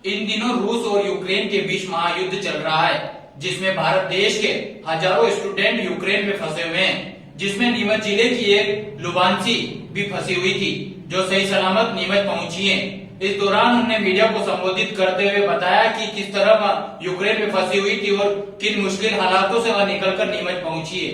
इन दिनों रूस और यूक्रेन के बीच महायुद्ध चल रहा है, जिसमें भारत देश के हजारों स्टूडेंट यूक्रेन में फंसे हुए हैं, जिसमें नीमच जिले की एक लुबांसी भी फंसी हुई थी, जो सही सलामत नीमच पहुंची है। इस दौरान उन्होंने मीडिया को संबोधित करते हुए बताया कि किस तरह वह यूक्रेन में फंसी हुई थी और किन मुश्किल हालातों से वह निकलकर नीमच पहुंची है।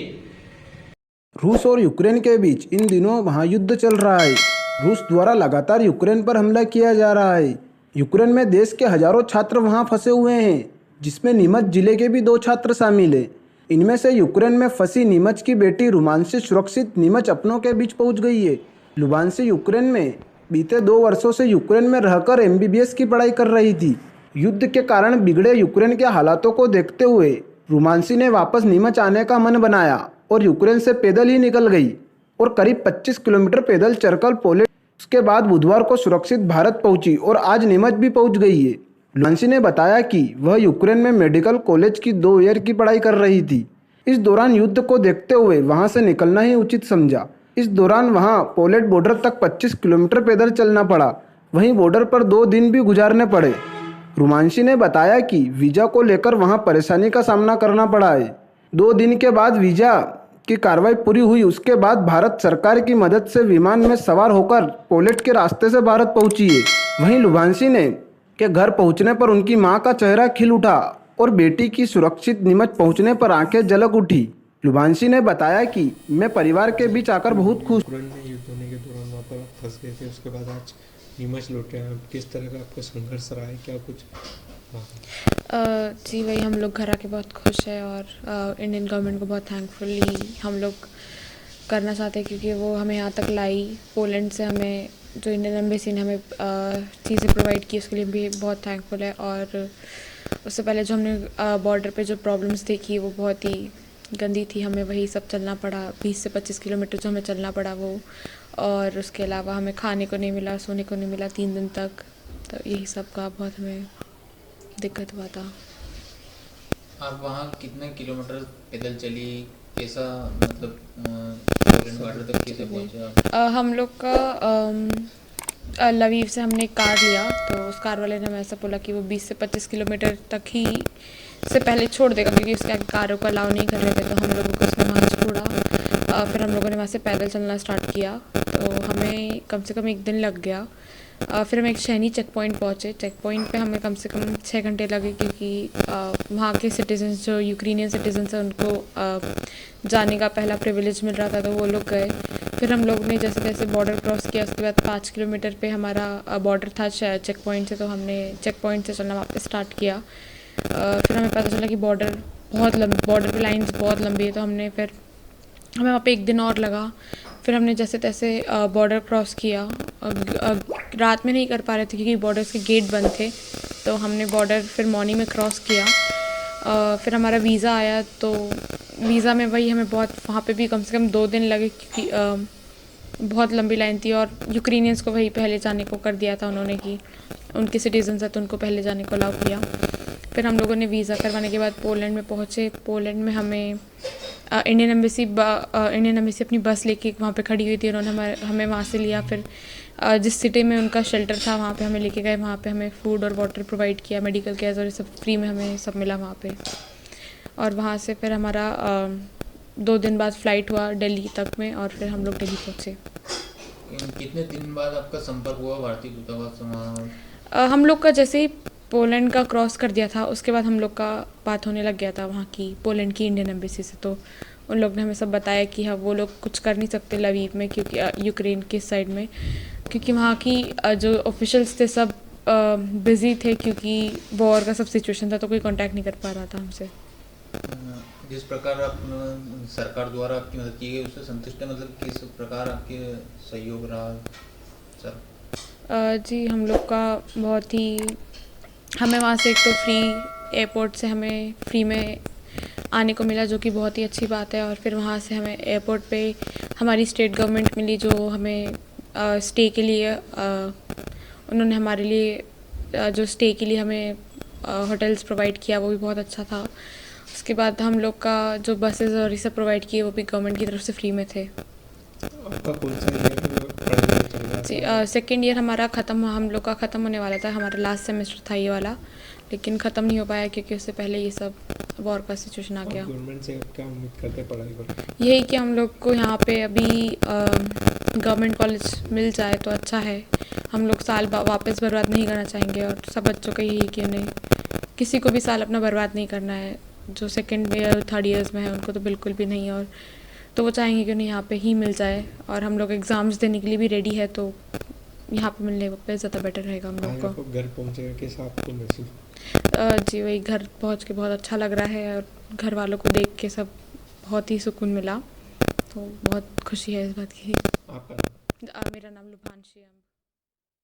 रूस और यूक्रेन के बीच इन दिनों महायुद्ध चल रहा है। रूस द्वारा लगातार यूक्रेन पर हमला किया जा रहा है। यूक्रेन में देश के हजारों छात्र वहां फंसे हुए हैं, जिसमें नीमच जिले के भी 2 छात्र शामिल हैं। इनमें से यूक्रेन में फंसी नीमच की बेटी रुमांशी सुरक्षित नीमच अपनों के बीच पहुंच गई है। लुबांसी यूक्रेन में बीते 2 वर्षों से यूक्रेन में रहकर MBBS की पढ़ाई कर रही थी। युद्ध के कारण बिगड़े यूक्रेन के हालातों को देखते हुए रुमांशी ने वापस नीमच आने का मन बनाया और यूक्रेन से पैदल ही निकल गई और करीब 25 किलोमीटर पैदल चलकर पोलैंड, उसके बाद बुधवार को सुरक्षित भारत पहुंची और आज नीमच भी पहुंच गई है। लुबांशी ने बताया कि वह यूक्रेन में मेडिकल कॉलेज की 2 ईयर की पढ़ाई कर रही थी। इस दौरान युद्ध को देखते हुए वहां से निकलना ही उचित समझा। इस दौरान वहां पोलैंड बॉर्डर तक 25 किलोमीटर पैदल चलना पड़ा। वहीं बॉर्डर पर 2 दिन भी गुजारने पड़े। रुमांशी ने बताया कि वीज़ा को लेकर वहां परेशानी का सामना करना पड़ा है। 2 दिन के बाद वीज़ा की कार्रवाई पूरी हुई। उसके बाद भारत सरकार की मदद से विमान में सवार होकर पोलैंड के रास्ते से भारत पहुंची है। वहीं लुबांशी ने के घर पहुंचने पर उनकी मां का चेहरा खिल उठा और बेटी की सुरक्षित नीमच पहुंचने पर आंखें झलक उठी। लुबांशी ने बताया कि मैं परिवार के बीच आकर बहुत खुश। यूक्रेन में युद्ध होने के दौरान वहाँ पर फंस गए थे, उसके बाद आज नीमच लौटे हैं। किस तरह का आपका संघर्ष रहा है, क्या कुछ? जी वही, हम लोग घर आके बहुत खुश है और इंडियन गवर्नमेंट को बहुत थैंकफुली हम लोग करना चाहते हैं, क्योंकि वो हमें यहाँ तक लाई। पोलैंड से हमें जो इंडियन एम्बेसी ने हमें चीज़ें प्रोवाइड की, उसके लिए भी बहुत थैंकफुल है। और उससे पहले जो हमने बॉर्डर पे जो प्रॉब्लम्स देखी वो बहुत ही गंदी थी। हमें वही सब चलना पड़ा, 20 से 25 किलोमीटर जो हमें चलना पड़ा वो। और उसके अलावा हमें खाने को नहीं मिला, सोने को नहीं मिला 3 दिन तक। तो यही सब का बहुत हमें दिक्कत हुआ था। आप वहाँ कितने किलोमीटर पैदल चली, कैसा मतलब पोलैंड बॉर्डर तक कैसे पहुँचे आप? हम लोग का लवीव से हमने एक कार लिया, तो उस कार वाले ने हमें ऐसा बोला कि वो 20 से 25 किलोमीटर तक ही से पहले छोड़ देगा, क्योंकि उसके आगे कारों को अलाउ नहीं कर रहे थे। तो हम लोगों को उसने वहाँ छोड़ा। फिर हम लोगों ने वहाँ से पैदल चलना स्टार्ट किया, तो हमें कम से कम 1 दिन लग गया। फिर हम एक शहनी चेक पॉइंट पहुँचे। चेक पॉइंट पे हमें कम से कम 6 घंटे लगे, क्योंकि वहाँ के सिटीजन्स जो यूक्रेनियन सिटीजन्स हैं उनको जाने का पहला प्रिविलेज मिल रहा था, तो वो लोग गए। फिर हम लोग ने जैसे तैसे बॉर्डर क्रॉस किया। उसके बाद 5 किलोमीटर पे हमारा बॉर्डर था चेक पॉइंट से, तो हमने चेक पॉइंट से चलना वापस स्टार्ट किया। फिर हमें पता चला कि बॉर्डर पे लाइन्स बहुत लंबी है, तो हमें वहाँ पे 1 दिन और लगा। फिर हमने जैसे तैसे बॉर्डर क्रॉस किया। रात में नहीं कर पा रहे थे क्योंकि बॉर्डर्स के गेट बंद थे, तो हमने बॉर्डर फिर मॉर्निंग में क्रॉस किया। फिर हमारा वीज़ा आया, तो वीज़ा में वही हमें बहुत, वहाँ पे भी कम से कम 2 दिन लगे, क्योंकि बहुत लंबी लाइन थी। और यूक्रेनियंस को वही पहले जाने को कर दिया था उन्होंने, कि उनके सिटीजन्स हैं तो उनको पहले जाने को अलाउ किया। फिर हम लोगों ने वीज़ा करवाने के बाद पोलैंड में पहुँचे। पोलैंड में हमें इंडियन एम्बेसी अपनी बस लेके वहाँ पे खड़ी हुई थी। उन्होंने हमें वहाँ से लिया। फिर जिस सिटी में उनका शेल्टर था वहाँ पे हमें लेके गए। वहाँ पे हमें फूड और वाटर प्रोवाइड किया, मेडिकल केयर और ये सब फ्री में हमें सब मिला वहाँ पे। और वहाँ से फिर हमारा 2 दिन बाद फ़्लाइट हुआ दिल्ली तक में, और फिर हम लोग दिल्ली पहुँचे। कितने दिन बाद आपका संपर्क हुआ भारतीय दूतावास से वहाँ? हम लोग का जैसे ही पोलैंड का क्रॉस कर दिया था, उसके बाद हम लोग का बात होने लग गया था वहाँ की पोलैंड की इंडियन एम्बेसी से। तो उन लोग ने हमें सब बताया कि हाँ, वो लोग कुछ कर नहीं सकते लवीव में, क्योंकि यूक्रेन के साइड में, क्योंकि वहाँ की जो ऑफिशियल्स थे सब बिज़ी थे, क्योंकि वॉर का सब सिचुएशन था, तो कोई कांटेक्ट नहीं कर पा रहा था हमसे। जिस प्रकार आप सरकार द्वारा आपकी मदद की गई उससे संतुष्ट है, मतलब किस प्रकार आपके सहयोग रहा सर? जी हम लोग का बहुत ही, हमें वहाँ से एक तो फ्री एयरपोर्ट से हमें फ्री में आने को मिला, जो कि बहुत ही अच्छी बात है। और फिर वहाँ से हमें एयरपोर्ट पे हमारी स्टेट गवर्नमेंट मिली, जो हमें स्टे के लिए उन्होंने हमारे लिए जो स्टे के लिए हमें होटल्स प्रोवाइड किया, वो भी बहुत अच्छा था। उसके बाद हम लोग का जो बसेस और ये सब प्रोवाइड किए, वो भी गवर्नमेंट की तरफ से फ्री में थे। आपका कौन सा एरिया में पढ़ाई चल रहा है? जी सेकेंड ईयर हमारा हम लोग का ख़त्म होने वाला था, हमारा लास्ट सेमेस्टर था ये वाला, लेकिन ख़त्म नहीं हो पाया क्योंकि उससे पहले ये सब वॉर का सिचुएशन आ गया। गवर्नमेंट से आप क्या उम्मीद करते हैं पढ़ाई पर? यही कि हम लोग को यहाँ पे अभी गवर्नमेंट कॉलेज मिल जाए तो अच्छा है। हम लोग साल वापस बर्बाद नहीं करना चाहेंगे और सब बच्चों का यही कि उन्हें किसी को भी साल अपना बर्बाद नहीं करना है। जो सेकेंड ईयर थर्ड ईयर्स में है उनको तो बिल्कुल भी नहीं, और तो वो चाहेंगे कि उन्हें यहाँ पे ही मिल जाए, और हम लोग एग्ज़ाम्स देने के लिए भी रेडी है, तो यहाँ पे मिलने पे ज़्यादा बेटर रहेगा हम लोग को। घर पहुँचेगा कैसा आपको महसूस? जी वही घर पहुँच के बहुत अच्छा लग रहा है, और घर वालों को देख के सब बहुत ही सुकून मिला, तो बहुत खुशी है इस बात की। आपका मेरा नाम लुभांशी है।